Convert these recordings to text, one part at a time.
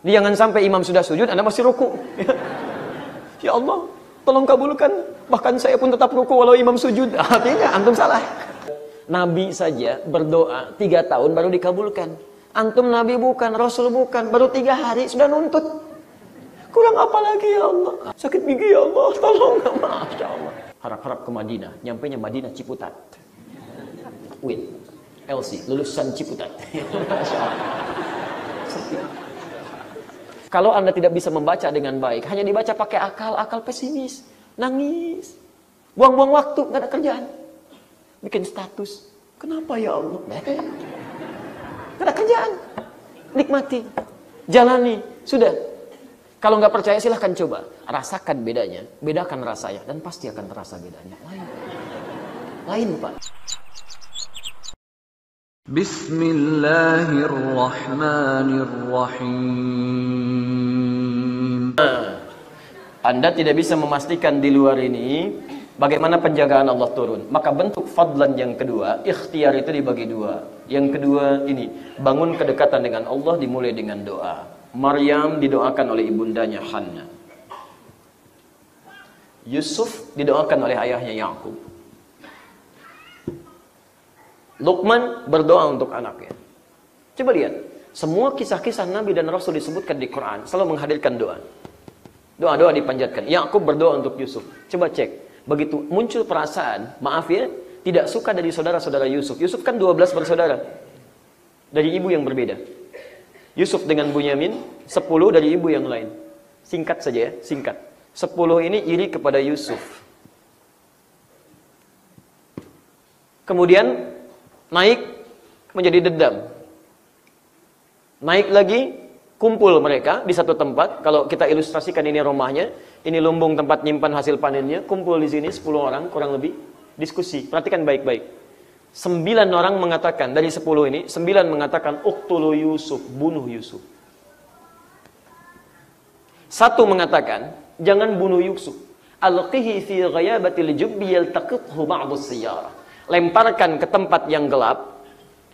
Jangan sampai imam sudah sujud, Anda masih ruku. Ya Allah, tolong kabulkan. Bahkan saya pun tetap ruku walau imam sujud. Tidak, antum salah. Nabi saja berdoa 3 tahun baru dikabulkan. Antum Nabi bukan, Rasul bukan, baru 3 hari sudah nuntut. Kurang apa lagi ya Allah? Sakit gigi ya Allah, tolong. Masya Allah. Harap-harap ke Madinah, nyampainya Madinah Ciputat. Win, Elsie, lulusan Ciputat. Masya Allah. Kalau Anda tidak bisa membaca dengan baik, hanya dibaca pakai akal pesimis, nangis, buang-buang waktu, nggak ada kerjaan, bikin status. Kenapa ya Allah? Nggak ada kerjaan, nikmati, jalani, sudah. Kalau nggak percaya silahkan coba, rasakan bedanya, bedakan rasanya, dan pasti akan terasa bedanya. Lain Pak. Bismillahirrahmanirrahim. Anda tidak bisa memastikan di luar ini bagaimana penjagaan Allah turun. Maka bentuk fadlan yang kedua, ikhtiar itu dibagi 2. Yang kedua ini, bangun kedekatan dengan Allah dimulai dengan doa. Maryam didoakan oleh ibundanya Hannah. Yusuf didoakan oleh ayahnya Yakub. Luqman berdoa untuk anaknya. Coba lihat, semua kisah-kisah Nabi dan Rasul disebutkan di Quran selalu menghadirkan doa. Doa-doa dipanjatkan. Yakub berdoa untuk Yusuf. Coba cek, begitu muncul perasaan, maaf ya, tidak suka dari saudara-saudara Yusuf. Yusuf kan 12 bersaudara. Dari ibu yang berbeda. Yusuf dengan Bunyamin, 10 dari ibu yang lain. Singkat saja ya, singkat. 10 ini iri kepada Yusuf. Kemudian naik menjadi dendam. Naik lagi, kumpul mereka di satu tempat. Kalau kita ilustrasikan ini rumahnya, ini lumbung tempat nyimpan hasil panennya. Kumpul di sini 10 orang kurang lebih, diskusi. Perhatikan baik-baik. 9 orang mengatakan, dari 10 ini 9 mengatakan uqtulu Yusuf, bunuh Yusuf. 1 mengatakan jangan bunuh Yusuf, alqihi fi ghayabatil jubbi yaltaqithu ba'dus sayyarah. Lemparkan ke tempat yang gelap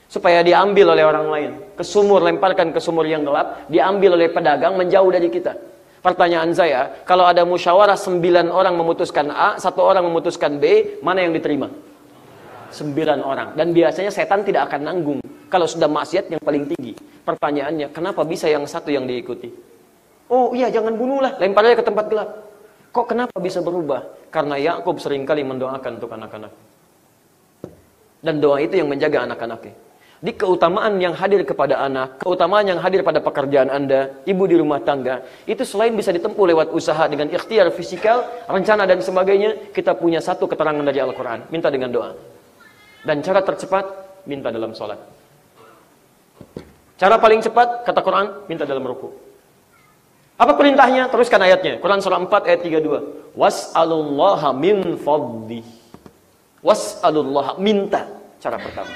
supaya diambil oleh orang lain. Ke sumur, lemparkan ke sumur yang gelap, diambil oleh pedagang, menjauh dari kita. Pertanyaan saya, kalau ada musyawarah 9 orang memutuskan A, 1 orang memutuskan B, mana yang diterima? 9 orang. Dan biasanya setan tidak akan nanggung kalau sudah maksiat yang paling tinggi. Pertanyaannya, kenapa bisa yang 1 yang diikuti? Oh iya, jangan bunuhlah, lemparnya ke tempat gelap. Kok kenapa bisa berubah? Karena Yakub seringkali mendoakan untuk anak-anak. Dan doa itu yang menjaga anak-anaknya. Di keutamaan yang hadir kepada anak, keutamaan yang hadir pada pekerjaan Anda, ibu di rumah tangga, itu selain bisa ditempuh lewat usaha dengan ikhtiar fisikal, rencana dan sebagainya, kita punya 1 keterangan dari Al-Quran. Minta dengan doa. Dan cara tercepat, minta dalam sholat. Cara paling cepat, kata Quran, minta dalam ruku. Apa perintahnya? Teruskan ayatnya. Quran surah 4 ayat 32. Was'alullaha min fadlih. Was'alullaha, minta. Cara pertama.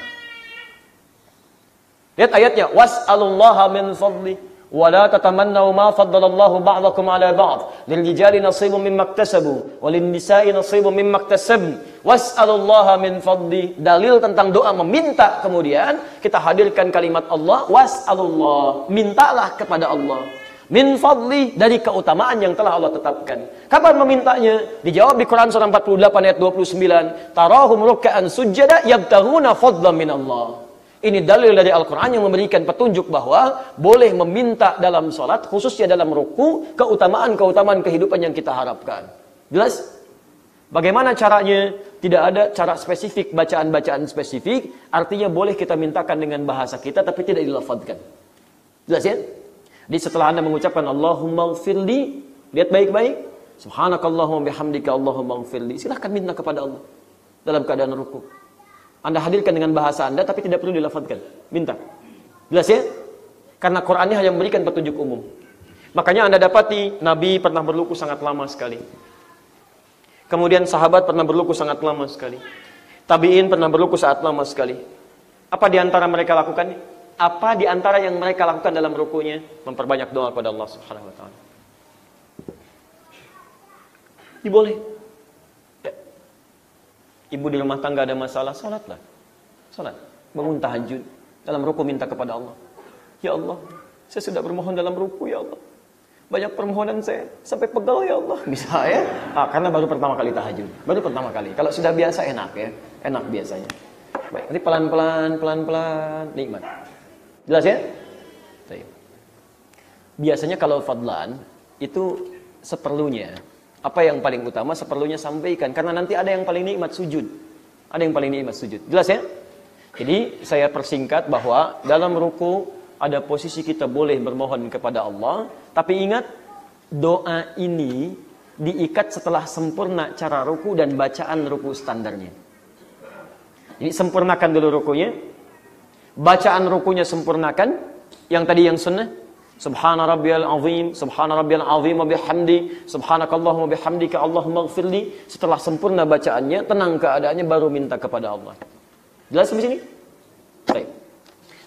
Lihat ayatnya. Was'alullaha min fadlih. Wala tatamannaw ma faddalallahu ba'dakum ala ba'd. Lirijali nasibun mimma iktasabu. Walinnisa'i nasibun mimma iktasabn. Was'alullaha min fadlih. Dalil tentang doa meminta. Kemudian kita hadirkan kalimat Allah. Was'alullah. Mintalah kepada Allah. Min fadli, dari keutamaan yang telah Allah tetapkan. Kapan memintanya? Dijawab di Quran surah 48 ayat 29. Tarahum ruk'an sujada yabtaghuna fadlan min Allah. Ini dalil dari Al-Quran yang memberikan petunjuk bahwa boleh meminta dalam sholat, khususnya dalam ruku, keutamaan-keutamaan kehidupan yang kita harapkan. Jelas? Bagaimana caranya? Tidak ada cara spesifik, bacaan-bacaan spesifik. Artinya boleh kita mintakan dengan bahasa kita, tapi tidak dilafadzkan. Jelas ya? Jadi setelah Anda mengucapkan Allahumma gfirli, lihat baik-baik. Subhanakallahumma bihamdika Allahumma gfirli. Silahkan minta kepada Allah dalam keadaan ruku. Anda hadirkan dengan bahasa Anda, tapi tidak perlu dilafadzkan. Minta. Jelas ya? Karena Qurannya hanya memberikan petunjuk umum. Makanya Anda dapati Nabi pernah berluku sangat lama sekali. Kemudian sahabat pernah berluku sangat lama sekali. Tabi'in pernah berluku sangat lama sekali. Apa di antara mereka lakukan? Apa di antara yang mereka lakukan dalam rukunya? Memperbanyak doa kepada Allah Subhanahu wa taala. Diboleh. Ibu di rumah tangga ada masalah, salatlah. Salat, bangun tahajud, dalam ruku minta kepada Allah. Ya Allah, Saya sudah bermohon dalam ruku ya Allah. Banyak permohonan saya sampai pegal ya Allah. Bisa ya? Karena baru pertama kali tahajud. Baru pertama kali. Kalau sudah biasa enak ya. Enak biasanya. Baik, nanti pelan-pelan nikmat. Jelas ya? Baik. Biasanya kalau fadlan itu seperlunya. Apa yang paling utama seperlunya sampaikan. Karena nanti ada yang paling nikmat sujud. Ada yang paling nikmat sujud. Jelas ya? Jadi saya persingkat bahwa dalam ruku ada posisi kita boleh bermohon kepada Allah. Tapi ingat, doa ini diikat setelah sempurna cara ruku dan bacaan ruku standarnya. Jadi sempurnakan dulu rukunya. Bacaan rukunya sempurnakan. Yang tadi yang sunnah. Subhana rabbiyal azim, subhana rabbiyal azim wa bihamdi, subhanakallahumma bihamdika Allahumma ighfirli. Setelah sempurna bacaannya, tenang keadaannya, baru minta kepada Allah. Jelas sampai sini? Baik.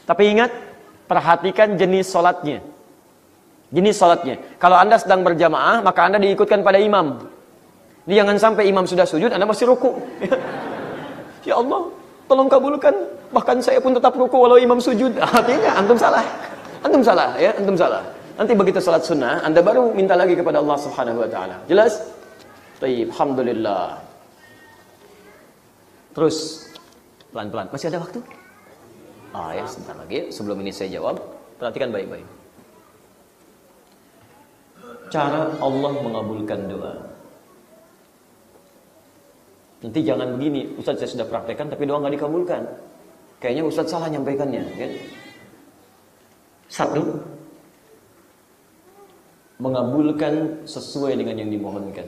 Tapi ingat, perhatikan jenis salatnya. Jenis salatnya. Kalau Anda sedang berjamaah, maka Anda diikutkan pada imam. Jadi jangan sampai imam sudah sujud, Anda masih ruku. Ya Allah, tolong kabulkan. Bahkan saya pun tetap ruku walau imam sujud. Tidak, antum salah. Antum salah ya, antum salah. Nanti begitu salat sunnah, Anda baru minta lagi kepada Allah Subhanahu wa taala. Jelas? Baik, alhamdulillah. Terus pelan-pelan. Masih ada waktu? Ya, sebentar lagi. Sebelum ini saya jawab, perhatikan baik-baik. Cara Allah mengabulkan doa. Nanti jangan begini, Ustaz saya sudah praktekkan tapi doa nggak dikabulkan. Kayaknya Ustaz salah nyampaikannya, kan? Satu, mengabulkan sesuai dengan yang dimohonkan.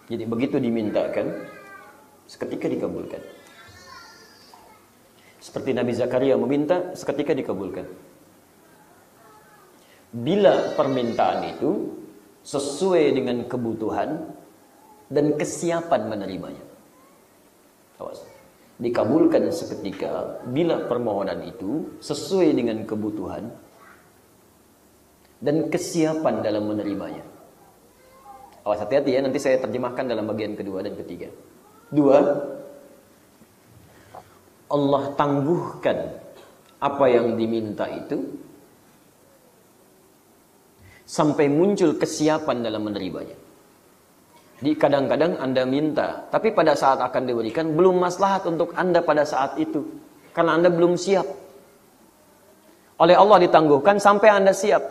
Jadi begitu dimintakan, seketika dikabulkan. Seperti Nabi Zakaria meminta, seketika dikabulkan. Bila permintaan itu sesuai dengan kebutuhan dan kesiapan menerimanya. Awas. Dikabulkan seketika bila permohonan itu sesuai dengan kebutuhan dan kesiapan dalam menerimanya. Awas, hati-hati ya, nanti saya terjemahkan dalam bagian kedua dan ketiga. Dua, Allah tangguhkan apa yang diminta itu sampai muncul kesiapan dalam menerimanya. Di kadang-kadang Anda minta, tapi pada saat akan diberikan belum maslahat untuk Anda pada saat itu, karena Anda belum siap. Oleh Allah ditangguhkan sampai Anda siap.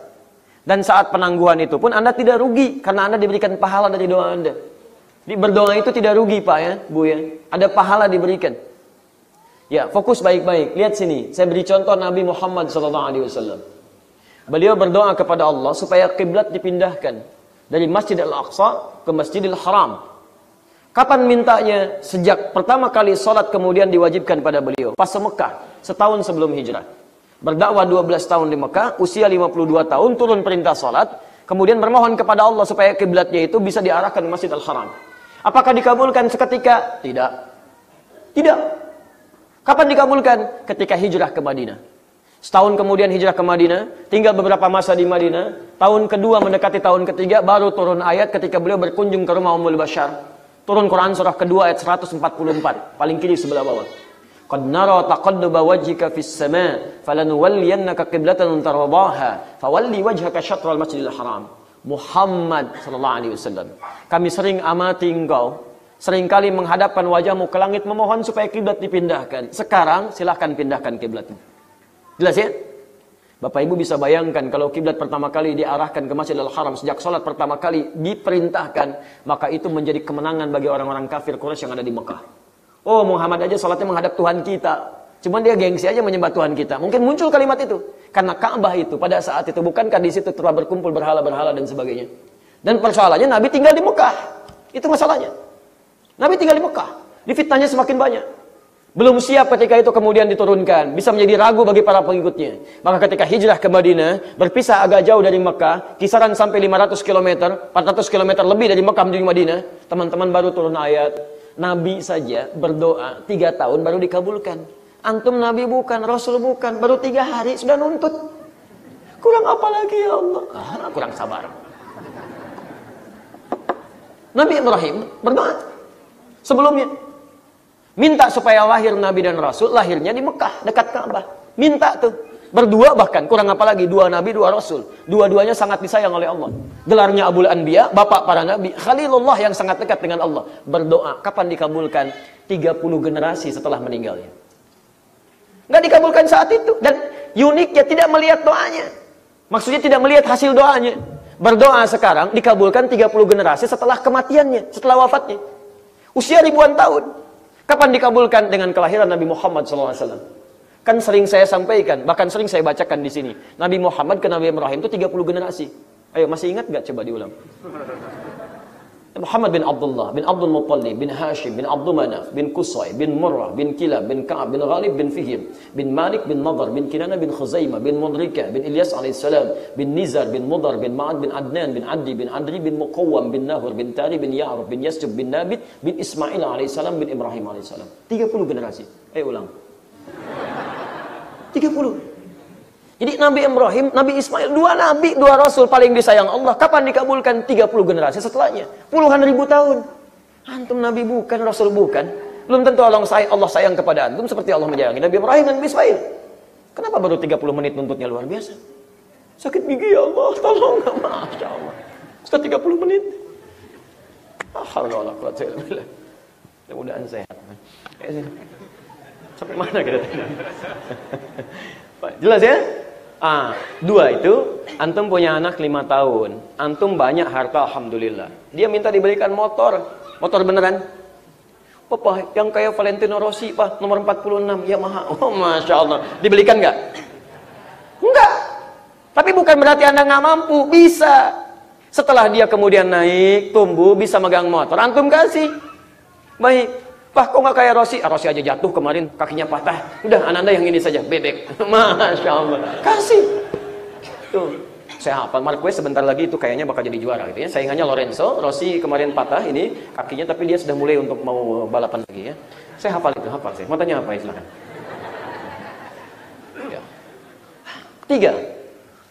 Dan saat penangguhan itu pun Anda tidak rugi, karena Anda diberikan pahala dari doa Anda. Di berdoa itu tidak rugi Pak ya, Bu ya. Ada pahala diberikan. Ya, fokus baik-baik. Lihat sini, saya beri contoh Nabi Muhammad SAW. Beliau berdoa kepada Allah supaya kiblat dipindahkan dari Masjid Al-Aqsa ke Masjidil Haram. Kapan mintanya? Sejak pertama kali sholat kemudian diwajibkan pada beliau. Pas Mekah, setahun sebelum hijrah. Berdakwah 12 tahun di Mekah, usia 52 tahun, turun perintah sholat. Kemudian bermohon kepada Allah supaya kiblatnya itu bisa diarahkan ke Masjid Al-Haram. Apakah dikabulkan seketika? Tidak. Tidak. Kapan dikabulkan? Ketika hijrah ke Madinah. Setahun kemudian hijrah ke Madinah, tinggal beberapa masa di Madinah. Tahun kedua mendekati tahun ketiga, baru turun ayat ketika beliau berkunjung ke rumah Ummul Bashar. Turun Quran surah kedua ayat 144, paling kiri sebelah bawah. Qad nara taqalluba wajhika fis sama' falanuwalliyannaka qiblatan tardaha fawalli wajhaka syatral masjidil haram. Muhammad sallallahu alaihi wasallam. Kami sering amati engkau, seringkali menghadapkan wajahmu ke langit memohon supaya kiblat dipindahkan. Sekarang silahkan pindahkan kiblatmu. Jelas ya? Bapak Ibu bisa bayangkan kalau kiblat pertama kali diarahkan ke Masjidil Haram sejak sholat pertama kali diperintahkan, maka itu menjadi kemenangan bagi orang-orang kafir Quraisy yang ada di Mekah. Oh, Muhammad aja sholatnya menghadap Tuhan kita. Cuman dia gengsi aja menyembah Tuhan kita. Mungkin muncul kalimat itu. Karena Ka'bah itu pada saat itu, bukankah di situ telah berkumpul berhala-berhala dan sebagainya. Dan persoalannya Nabi tinggal di Mekah. Itu masalahnya. Nabi tinggal di Mekah. Difitnahnya semakin banyak. Belum siap ketika itu kemudian diturunkan. Bisa menjadi ragu bagi para pengikutnya. Maka ketika hijrah ke Madinah, berpisah agak jauh dari Mekah, kisaran sampai 500 km, 400 km lebih dari Mekah menuju Madinah, teman-teman baru turun ayat. Nabi saja berdoa 3 tahun baru dikabulkan. Antum Nabi bukan, Rasul bukan, baru 3 hari sudah nuntut. Kurang apa lagi ya Allah? Kurang sabar. Nabi Ibrahim berdoa sebelumnya. Minta supaya lahir Nabi dan Rasul, lahirnya di Mekah, dekat Ka'bah. Minta tuh. Berdua bahkan, kurang apa lagi, 2 nabi, 2 rasul. Dua-duanya sangat disayang oleh Allah. Gelarnya Abul Anbiya, bapak para nabi. Khalilullah yang sangat dekat dengan Allah. Berdoa, kapan dikabulkan? 30 generasi setelah meninggalnya. Nggak dikabulkan saat itu. Dan uniknya tidak melihat doanya. Maksudnya tidak melihat hasil doanya. Berdoa sekarang dikabulkan 30 generasi setelah kematiannya, setelah wafatnya. Usia ribuan tahun. Kapan dikabulkan? Dengan kelahiran Nabi Muhammad SAW. Kan sering saya sampaikan, bahkan sering saya bacakan di sini. Nabi Muhammad ke Nabi Ibrahim itu 30 generasi. Ayo, masih ingat nggak? Coba diulang. Muhammad bin Abdullah, bin Abdul Muttalib, bin Hashim, bin Abdul Manaf, bin Qusay, bin Murrah, bin Kilab, bin Ka'ab, bin Ghalib, bin Fihim, bin Malik, bin Nadar, bin Kinana, bin Khuzaimah, bin Mudrika, bin Ilyas alaihissalam, bin Nizar, bin Mudar, bin Ma'ad, bin Adnan, bin Addi, bin Adri, bin Muqawwam, bin Nahur, bin Tari, bin Ya'ruf, bin Yasjub, bin Nabit, bin Ismail alaihissalam, bin Ibrahim alaihissalam. 30 generasi. Ayo ulang. 30. Jadi Nabi Ibrahim, Nabi Ismail, 2 nabi, 2 rasul paling disayang Allah. Kapan dikabulkan? 30 generasi setelahnya. Puluhan ribu tahun. Antum nabi bukan, rasul bukan. Belum tentu Allah sayang kepada antum seperti Allah menyayangi Nabi Ibrahim dan Nabi Ismail. Kenapa baru 30 menit nuntutnya luar biasa? Sakit gigi ya Allah, tolong. Masya Allah. Sudah 30 menit. Alhamdulillah. Mudah-mudahan sehat. Sampai mana kita tadi? Jelas ya? 2 itu, antum punya anak 5 tahun, antum banyak harta, alhamdulillah. Dia minta dibelikan motor beneran. Papa, yang kayak Valentino Rossi, Pak, nomor 46, Yamaha. Oh, Masya Allah. Dibelikan nggak? Enggak. Tapi bukan berarti Anda nggak mampu, bisa. Setelah dia kemudian naik, tumbuh, bisa megang motor, antum kasih. Baik. Pak, kok nggak kayak Rossi? Rossi aja jatuh kemarin, kakinya patah. Udah, Anda yang ini saja, bebek. Masya Allah. Kasih. Tuh, saya hafal Marquez sebentar lagi itu kayaknya bakal jadi juara gitu ya. Saingannya Lorenzo, Rossi kemarin patah ini kakinya, tapi dia sudah mulai untuk mau balapan lagi ya. Saya hafal itu, hafal saya. Mau tanya apa ya, silakan. Ya. 3.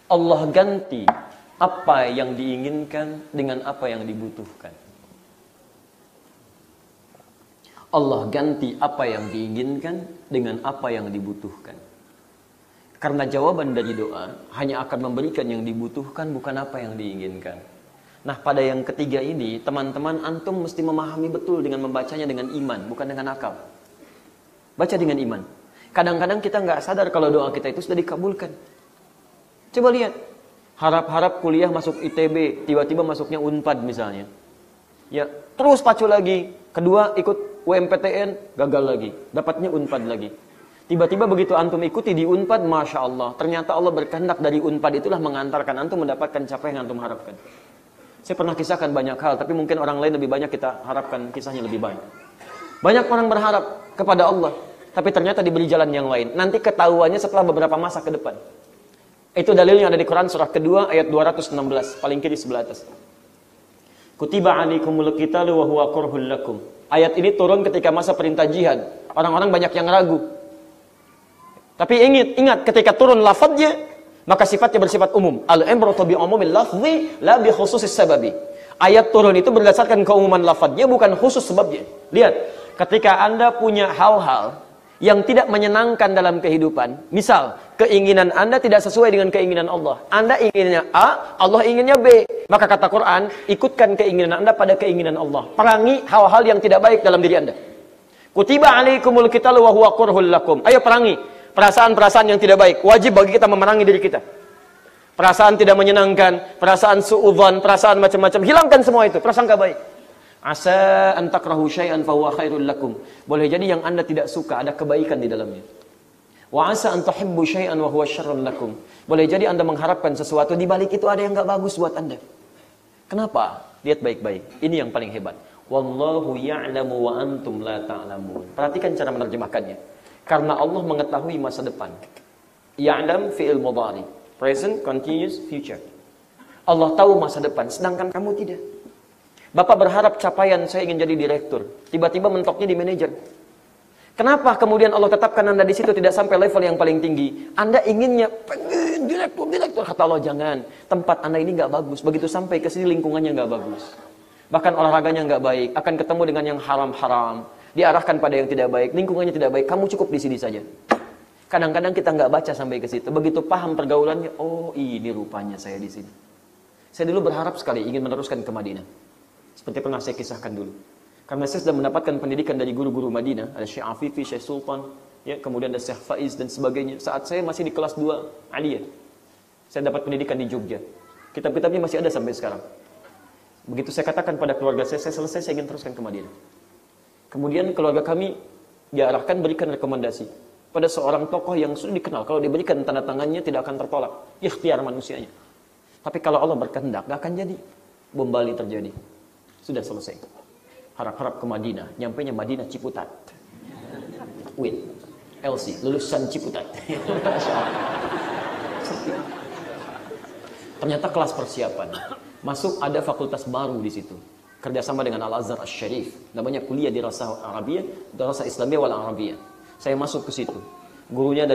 Allah ganti apa yang diinginkan dengan apa yang dibutuhkan. Allah ganti apa yang diinginkan dengan apa yang dibutuhkan. Karena jawaban dari doa hanya akan memberikan yang dibutuhkan, bukan apa yang diinginkan. Nah, pada yang ketiga ini, teman-teman, antum mesti memahami betul dengan membacanya dengan iman, bukan dengan akal. Baca dengan iman. Kadang-kadang kita nggak sadar kalau doa kita itu sudah dikabulkan. Coba lihat, harap-harap kuliah masuk ITB, tiba-tiba masuknya Unpad misalnya. Ya, terus pacu lagi. Kedua ikut UMPTN, gagal lagi. Dapatnya Unpad lagi. Tiba-tiba begitu antum ikuti di Unpad, Masya Allah. Ternyata Allah berkehendak dari Unpad itulah mengantarkan antum mendapatkan capaian yang antum harapkan. Saya pernah kisahkan banyak hal, tapi mungkin orang lain lebih banyak kita harapkan kisahnya lebih banyak. Banyak orang berharap kepada Allah, tapi ternyata diberi jalan yang lain. Nanti ketahuannya setelah beberapa masa ke depan. Itu dalilnya ada di Quran surah kedua ayat 216, paling kiri sebelah atas. Kutiba alaikumul qitalu wa huwa kurhul lakum. Ayat ini turun ketika masa perintah jihad. Orang-orang banyak yang ragu. Tapi ingat ketika turun lafadznya, maka sifatnya bersifat umum. Al-ibratu bi umumil lafzi la bi khususis sababi. Ayat turun itu berdasarkan keumuman lafadznya, bukan khusus sebabnya. Lihat, ketika Anda punya hal-hal yang tidak menyenangkan dalam kehidupan, misal keinginan Anda tidak sesuai dengan keinginan Allah. Anda inginnya A, Allah inginnya B. Maka kata Quran, ikutkan keinginan Anda pada keinginan Allah. Perangi hal-hal yang tidak baik dalam diri Anda. Kutiba alaikumul qitalu wa huwa kurhul lakum. Ayo perangi perasaan-perasaan yang tidak baik. Wajib bagi kita memerangi diri kita. Perasaan tidak menyenangkan, perasaan suudzon, perasaan macam-macam. Hilangkan semua itu, prasangka baik. Asa an takrahu syai'an fa huwa khairul lakum. Boleh jadi yang Anda tidak suka ada kebaikan di dalamnya. Wa asa an tuhibbu syai'an wa huwa syarrun lakum. Boleh jadi Anda mengharapkan sesuatu, di balik itu ada yang enggak bagus buat Anda. Kenapa? Lihat baik-baik. Ini yang paling hebat. Wallahu ya'lamu wa antum la ta'lamun. Perhatikan cara menerjemahkannya. Karena Allah mengetahui masa depan. Ya'lam fi'il mudhari. Present, continuous, future. Allah tahu masa depan, sedangkan kamu tidak. Bapak berharap capaian saya ingin jadi direktur. Tiba-tiba mentoknya di manajer. Kenapa kemudian Allah tetapkan Anda di situ tidak sampai level yang paling tinggi? Anda inginnya pengen direktur. Kata Allah, jangan. Tempat Anda ini nggak bagus. Begitu sampai ke sini lingkungannya nggak bagus. Bahkan olahraganya nggak baik. Akan ketemu dengan yang haram-haram. Diarahkan pada yang tidak baik. Lingkungannya tidak baik. Kamu cukup di sini saja. Kadang-kadang kita nggak baca sampai ke situ. Begitu paham pergaulannya, oh ini rupanya saya di sini. Saya dulu berharap sekali ingin meneruskan ke Madinah. Seperti pernah saya kisahkan dulu. Karena saya sudah mendapatkan pendidikan dari guru-guru Madinah, ada Syekh Afifi, Syekh Sultan, ya, kemudian ada Syekh Faiz dan sebagainya. Saat saya masih di kelas 2 Aliyah, saya dapat pendidikan di Jogja. Kitab-kitabnya masih ada sampai sekarang. Begitu saya katakan pada keluarga saya selesai, saya ingin teruskan ke Madinah. Kemudian keluarga kami diarahkan berikan rekomendasi pada seorang tokoh yang sudah dikenal. Kalau diberikan tanda tangannya tidak akan tertolak. Ikhtiar manusianya. Tapi kalau Allah berkehendak, gak akan jadi. Bom Bali terjadi. Sudah selesai. Harap-harap ke Madinah. Nyampainya Madinah Ciputat. Win. LC. Lulusan Ciputat. Ternyata kelas persiapan. Masuk ada fakultas baru di situ. Kerjasama dengan Al-Azhar Asy-Syarif. Namanya kuliah dirasah Arabiyah, dirasah Islamiyah wal Arabiyah. Saya masuk ke situ. Gurunya ada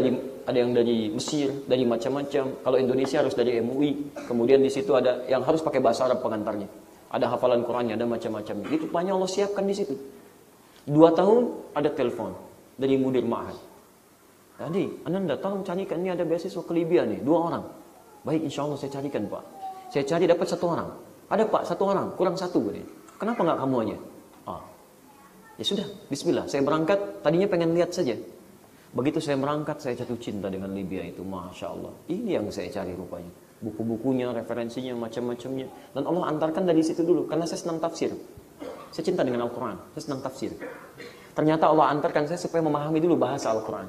yang dari Mesir, dari macam-macam. Kalau Indonesia harus dari MUI. Kemudian di situ ada yang harus pakai bahasa Arab pengantarnya. Ada hafalan Qurannya, ada macam-macam. Itu banyak Allah siapkan di situ. 2 tahun ada telepon dari mudir ma'had. Tadi, Anda tolong carikan, ini ada beasiswa ke Libya nih, 2 orang. Baik, insya Allah saya carikan, Pak. Saya cari dapat 1 orang. Ada, Pak, 1 orang, kurang 1. Kenapa nggak kamu aja? Ya sudah, bismillah. Saya berangkat, tadinya pengen lihat saja. Begitu saya berangkat, saya jatuh cinta dengan Libya itu. Masya Allah. Ini yang saya cari rupanya. Buku-bukunya, referensinya, macam-macamnya. Dan Allah antarkan dari situ dulu. Karena saya senang tafsir. Saya cinta dengan Al-Quran. Saya senang tafsir. Ternyata Allah antarkan saya supaya memahami dulu bahasa Al-Quran.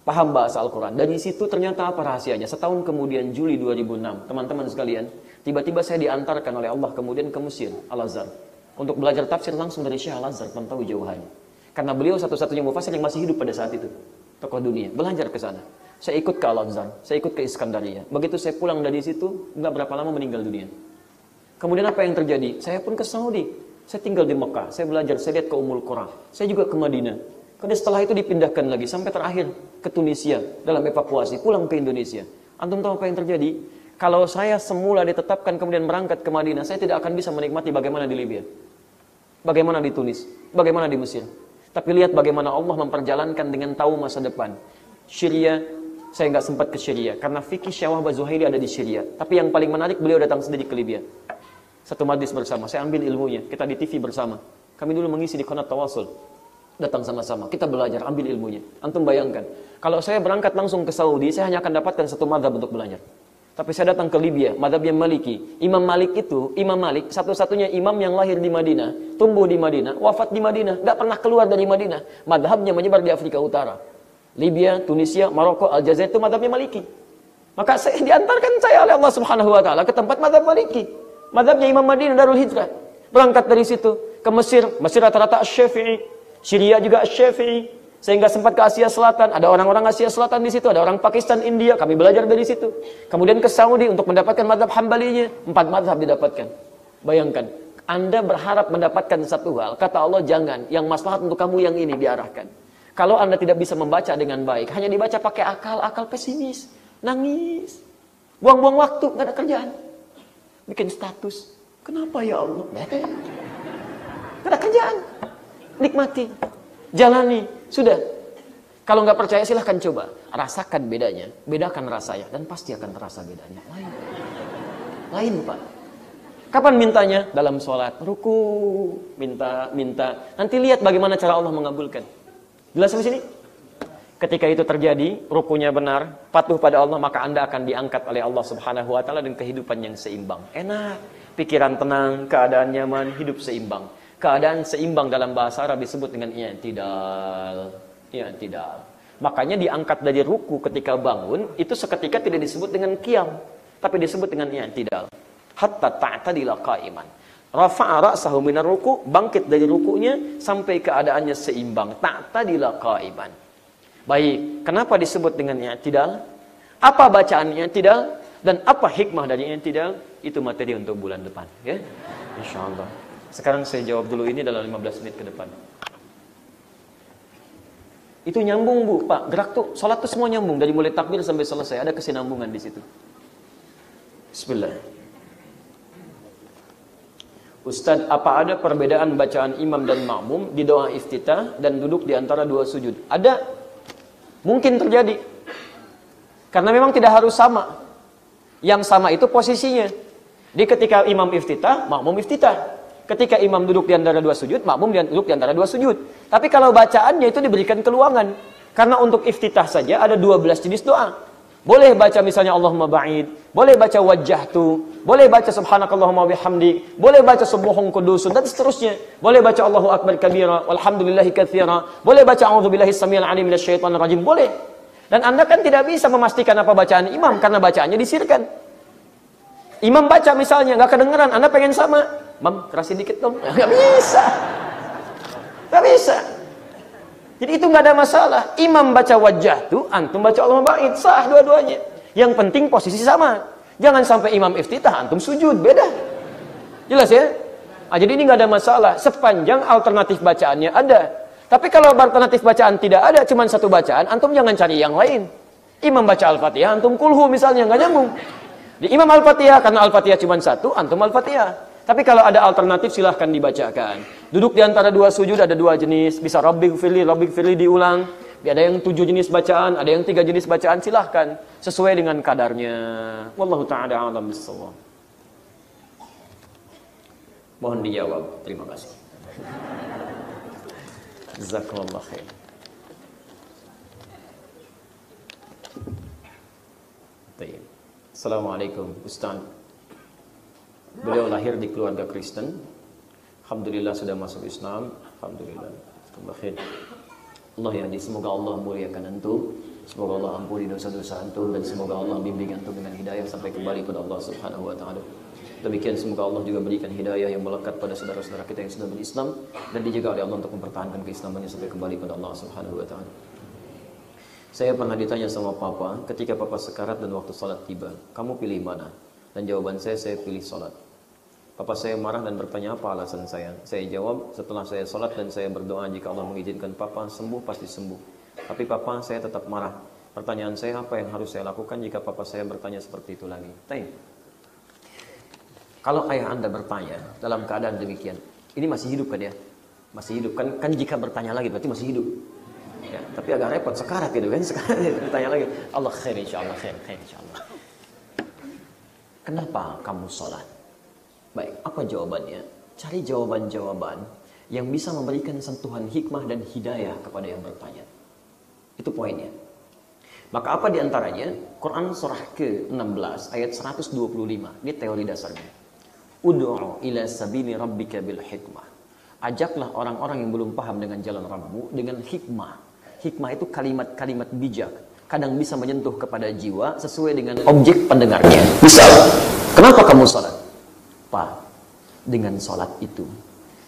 Paham bahasa Al-Quran. Dari situ ternyata apa rahasianya? Setahun kemudian, Juli 2006. Teman-teman sekalian, tiba-tiba saya diantarkan oleh Allah kemudian ke Mesir, Al-Azhar. Untuk belajar tafsir langsung dari Syekh Al-Azhar, Tantawi Jauhani. Karena beliau satu-satunya mufassir yang masih hidup pada saat itu. Tokoh dunia. Belajar ke sana. Saya ikut ke Al-Azhar. Saya ikut ke Iskandaria. Begitu saya pulang dari situ, nggak berapa lama meninggal dunia. Kemudian apa yang terjadi? Saya pun ke Saudi. Saya tinggal di Mekah. Saya belajar. Saya lihat ke Ummul Qura. Saya juga ke Madinah. Kemudian setelah itu dipindahkan lagi. Sampai terakhir ke Tunisia. Dalam evakuasi. Pulang ke Indonesia. Antum tahu apa yang terjadi? Kalau saya semula ditetapkan kemudian berangkat ke Madinah, saya tidak akan bisa menikmati bagaimana di Libya. Bagaimana di Tunis. Bagaimana di Mesir. Tapi lihat bagaimana Allah memperjalankan dengan tahu masa depan. Syria, saya nggak sempat ke Syria. Karena fikih Syawah Bazuhaili ada di Syria. Tapi yang paling menarik, beliau datang sendiri ke Libya. Satu majlis bersama, saya ambil ilmunya. Kita di TV bersama. Kami dulu mengisi di Qanat Tawasul. Datang sama-sama, kita belajar, ambil ilmunya. Antum bayangkan, kalau saya berangkat langsung ke Saudi, saya hanya akan dapatkan satu mazhab untuk belajar. Tapi saya datang ke Libya, mazhabnya Maliki. Imam Malik itu, Imam Malik, satu-satunya imam yang lahir di Madinah, tumbuh di Madinah, wafat di Madinah, gak pernah keluar dari Madinah. Mazhabnya menyebar di Afrika Utara. Libya, Tunisia, Maroko, Aljazair itu mazhabnya Maliki. Maka saya diantarkan oleh Allah Subhanahu wa taala ke tempat mazhab Maliki. Mazhabnya Imam Madinah Darul Hijrah. Berangkat dari situ ke Mesir, Mesir rata-rata Asy-Syafi'i, Syria juga Asy-Syafi'i. Sehingga sempat ke Asia Selatan, ada orang-orang Asia Selatan di situ, ada orang Pakistan, India, kami belajar dari situ. Kemudian ke Saudi untuk mendapatkan mazhab Hambalinya, 4 mazhab didapatkan. Bayangkan, Anda berharap mendapatkan satu hal, kata Allah jangan, yang maslahat untuk kamu yang ini diarahkan. Kalau Anda tidak bisa membaca dengan baik, hanya dibaca pakai akal pesimis, nangis, buang-buang waktu, nggak ada kerjaan, bikin status. Kenapa ya Allah? Nggak ada kerjaan, nikmati, jalani. Sudah. Kalau nggak percaya silahkan coba. Rasakan bedanya. Bedakan rasanya. Dan pasti akan terasa bedanya. Lain Pak. Kapan mintanya? Dalam sholat. Ruku. Minta. Nanti lihat bagaimana cara Allah mengabulkan. Jelas sampai sini? Ketika itu terjadi, rukunya benar, patuh pada Allah, maka Anda akan diangkat oleh Allah Subhanahu wa taala dengan kehidupan yang seimbang. Enak. Pikiran tenang, keadaan nyaman, hidup seimbang. Keadaan seimbang dalam bahasa Arab disebut dengan i'tidal. I'tidal. Makanya diangkat dari ruku ketika bangun, itu seketika tidak disebut dengan qiyam, tapi disebut dengan i'tidal. Hatta ta'tadila qa'iman. Rafa'a ra'sahu minar ruku, bangkit dari rukunya sampai keadaannya seimbang. Ta'tadila qa'iman. Baik, kenapa disebut dengan i'tidal? Apa bacaan i'tidal? Dan apa hikmah dari i'tidal? Itu materi untuk bulan depan. Ya? InsyaAllah. Sekarang saya jawab dulu ini dalam 15 menit ke depan. Itu nyambung Bu, Pak. Gerak tuh, sholat tuh semua nyambung. Dari mulai takbir sampai selesai. Ada kesinambungan di situ. Bismillah. Ustadz, apa ada perbedaan bacaan imam dan makmum di doa iftitah dan duduk di antara 2 sujud? Ada. Mungkin terjadi. Karena memang tidak harus sama. Yang sama itu posisinya. Di ketika imam iftitah, makmum iftitah. Ketika imam duduk di antara dua sujud, makmum duduk di antara dua sujud. Tapi kalau bacaannya itu diberikan keluangan. Karena untuk iftitah saja ada 12 jenis doa. Boleh baca misalnya Allahumma ba'id, boleh baca wajjahtu, boleh baca subhanakallahumma bihamdi, boleh baca subuhun kudusun, dan seterusnya. Boleh baca Allahu akbar kabira, walhamdulillahi katsira, boleh baca a'udzubillahi samil alim minasyaitonir rajim, boleh. Dan Anda kan tidak bisa memastikan apa bacaan imam karena bacaannya disirkan. Imam baca misalnya nggak kedengeran, Anda pengen sama, Mam, kerasin dikit dong. Nggak bisa. Nggak bisa. Jadi itu nggak ada masalah. Imam baca wajah tuh, antum baca Allahumma ba'id, sah dua-duanya. Yang penting posisi sama. Jangan sampai imam iftitah, antum sujud, beda. Jelas ya? Nah, jadi ini nggak ada masalah. Sepanjang alternatif bacaannya ada. Tapi kalau alternatif bacaan tidak ada, cuma satu bacaan, antum jangan cari yang lain. Imam baca Al-Fatihah, antum kulhu misalnya, nggak nyambung. Di imam Al-Fatihah, karena Al-Fatihah cuma satu, antum Al-Fatihah. Tapi kalau ada alternatif silahkan dibacakan. Duduk di antara dua sujud ada dua jenis. Bisa rabbighfirli diulang. Ada yang 7 jenis bacaan, ada yang 3 jenis bacaan, silahkan. Sesuai dengan kadarnya. Wallahu ta'ala a'lam bissawab. Mohon dijawab. Terima kasih. Jazakallah khair. Baik. Assalamualaikum Ustaz. Beliau lahir di keluarga Kristen. Alhamdulillah sudah masuk Islam. Alhamdulillah. Allah yahdi, semoga Allah muliakan antum. Semoga Allah ampuni dosa-dosa antum dan semoga Allah bimbing antum dengan hidayah sampai kembali kepada Allah Subhanahu wa taala. Demikian semoga Allah juga berikan hidayah yang melekat pada saudara-saudara kita yang sudah berislam dan dijaga oleh Allah untuk mempertahankan keislamannya sampai kembali kepada Allah Subhanahu wa taala. Saya pernah ditanya sama papa, ketika papa sekarat dan waktu salat tiba, kamu pilih mana? Dan jawaban saya pilih salat. Papa saya marah dan bertanya apa alasan saya. Saya jawab, setelah saya salat dan saya berdoa jika Allah mengizinkan papa sembuh pasti sembuh. Tapi papa saya tetap marah. Pertanyaan saya, apa yang harus saya lakukan jika papa saya bertanya seperti itu lagi? Kalau ayah Anda bertanya dalam keadaan demikian, ini masih hidup kan ya? Masih hidup kan jika bertanya lagi berarti masih hidup. Ya, tapi agak repot sekarat gitu kan, sekarang bertanya lagi. Allah khair insyaallah, khair insyaallah. Kenapa kamu sholat? Baik, apa jawabannya? Cari jawaban-jawaban yang bisa memberikan sentuhan hikmah dan hidayah kepada yang bertanya. Itu poinnya. Maka apa diantaranya? Quran surah ke-16 ayat 125. Ini teori dasarnya. Ud'u ila sabili rabbika bil hikmah. Ajaklah orang-orang yang belum paham dengan jalan Rabbmu dengan hikmah. Hikmah itu kalimat-kalimat bijak. Kadang bisa menyentuh kepada jiwa sesuai dengan objek pendengarnya. Misal, kenapa kamu sholat? Pak, dengan sholat itu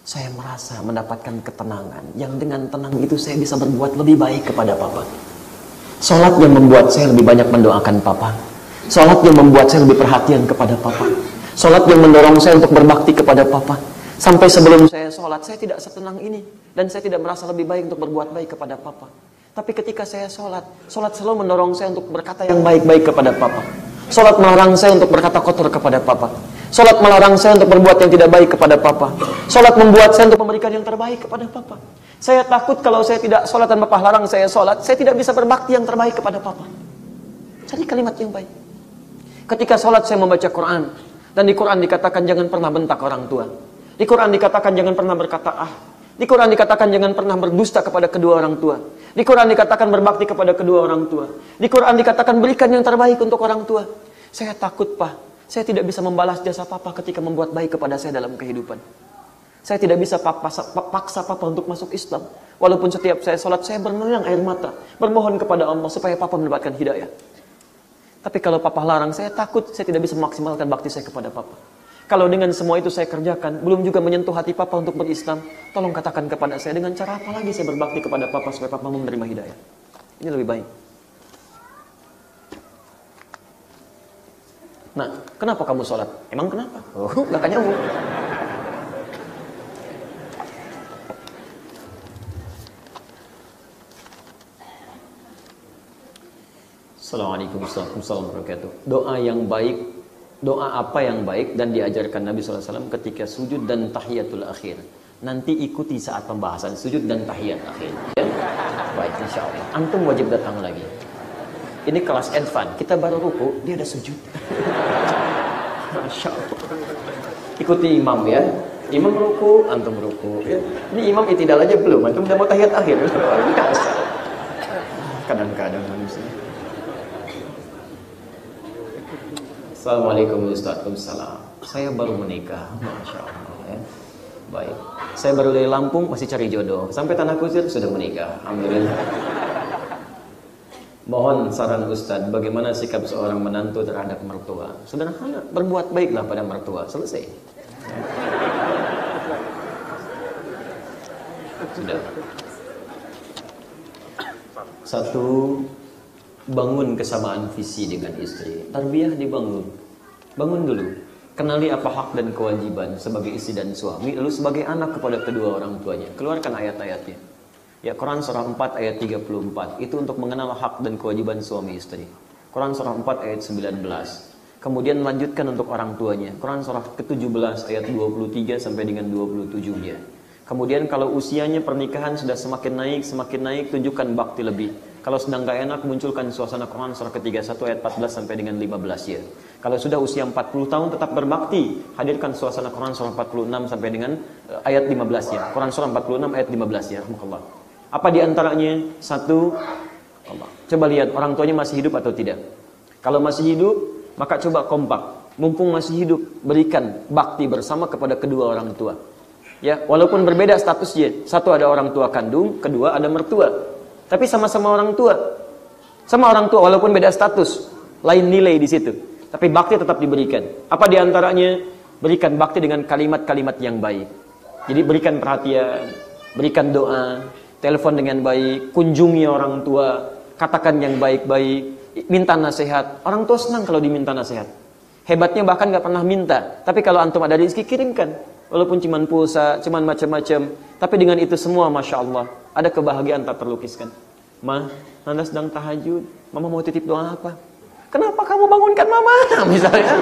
saya merasa mendapatkan ketenangan. Yang dengan tenang itu saya bisa berbuat lebih baik kepada papa. Sholat yang membuat saya lebih banyak mendoakan papa. Sholat yang membuat saya lebih perhatian kepada papa. Sholat yang mendorong saya untuk berbakti kepada papa. Sampai sebelum saya sholat, saya tidak setenang ini. Dan saya tidak merasa lebih baik untuk berbuat baik kepada papa. Tapi ketika saya sholat selalu mendorong saya untuk berkata yang baik-baik kepada papa. Sholat melarang saya untuk berkata kotor kepada papa. Sholat melarang saya untuk berbuat yang tidak baik kepada papa. Sholat membuat saya untuk memberikan yang terbaik kepada papa. Saya takut kalau saya tidak sholat dan papa larang saya sholat, saya tidak bisa berbakti yang terbaik kepada papa. Cari kalimat yang baik. Ketika sholat saya membaca Quran. Dan di Quran dikatakan jangan pernah bentak orang tua. Di Quran dikatakan jangan pernah berkata ah. Di Quran dikatakan jangan pernah berdusta kepada kedua orang tua. Di Quran dikatakan berbakti kepada kedua orang tua. Di Quran dikatakan berikan yang terbaik untuk orang tua. Saya takut, Pak. Saya tidak bisa membalas jasa papa ketika membuat baik kepada saya dalam kehidupan. Saya tidak bisa paksa papa untuk masuk Islam. Walaupun setiap saya sholat, saya bermenang air mata. Bermohon kepada Allah supaya papa mendapatkan hidayah. Tapi kalau papa larang, saya takut saya tidak bisa memaksimalkan bakti saya kepada papa. Kalau dengan semua itu saya kerjakan, belum juga menyentuh hati papa untuk berislam, tolong katakan kepada saya dengan cara apa lagi saya berbakti kepada papa supaya papa menerima hidayah. Ini lebih baik. Nah, kenapa kamu sholat? Emang kenapa? Oh, gak akan nyambung. Assalamualaikum warahmatullahi wabarakatuh. Doa yang baik, doa apa yang baik dan diajarkan Nabi SAW ketika sujud dan tahiyatul akhir. Nanti ikuti saat pembahasan sujud dan tahiyat akhir. Ya? Baik, insya Allah. Antum wajib datang lagi. Ini kelas advance. Kita baru ruku, dia ada sujud. Masya Allah. Ikuti imam ya. Imam ruku, antum ruku. Ya. Ini imam itidal aja belum. Antum udah mau tahiyat akhir. Kadang-kadang manusia. Assalamualaikum warahmatullahi wabarakatuh. Saya baru menikah. Masya Allah ya. Baik. Saya baru dari Lampung, masih cari jodoh. Sampai Tanah Kusir sudah menikah. Alhamdulillah. Mohon saran Ustadz, bagaimana sikap seorang menantu terhadap mertua? Sederhana, berbuat baiklah pada mertua. Selesai. Sudah. Satu, bangun kesamaan visi dengan istri. Tarbiyah dibangun. Bangun dulu. Kenali apa hak dan kewajiban sebagai istri dan suami, lalu sebagai anak kepada kedua orang tuanya. Keluarkan ayat-ayatnya. Ya, Quran surah 4 ayat 34 itu untuk mengenal hak dan kewajiban suami istri. Quran surah 4 ayat 19. Kemudian lanjutkan untuk orang tuanya. Quran surah ke-17 ayat 23 sampai dengan 27-nya. Kemudian kalau usianya pernikahan sudah semakin naik, tunjukkan bakti lebih. Kalau sedang gak enak, munculkan suasana Quran surah ke-31 ayat 14 sampai dengan 15 ya. Kalau sudah usia 40 tahun tetap berbakti, hadirkan suasana Quran surah 46 sampai dengan ayat 15 ya. Quran surah 46 ayat 15 ya. Rahmatullah. Apa diantaranya? Satu, Allah. Coba lihat orang tuanya masih hidup atau tidak. Kalau masih hidup, maka coba kompak. Mumpung masih hidup, berikan bakti bersama kepada kedua orang tua. Ya, walaupun berbeda statusnya. Satu ada orang tua kandung, kedua ada mertua. Tapi sama-sama orang tua. Sama orang tua walaupun beda status, lain nilai di situ. Tapi bakti tetap diberikan. Apa diantaranya? Berikan bakti dengan kalimat-kalimat yang baik. Jadi berikan perhatian, berikan doa, telepon dengan baik, kunjungi orang tua, katakan yang baik-baik, minta nasihat. Orang tua senang kalau diminta nasihat. Hebatnya bahkan gak pernah minta. Tapi kalau antum ada rezeki, kirimkan. Walaupun cuman pulsa, cuman macam-macam. Tapi dengan itu semua, Masya Allah, ada kebahagiaan tak terlukiskan. Ma, Anda sedang tahajud. Mama mau titip doa apa? Kenapa kamu bangunkan Mama? Misalnya,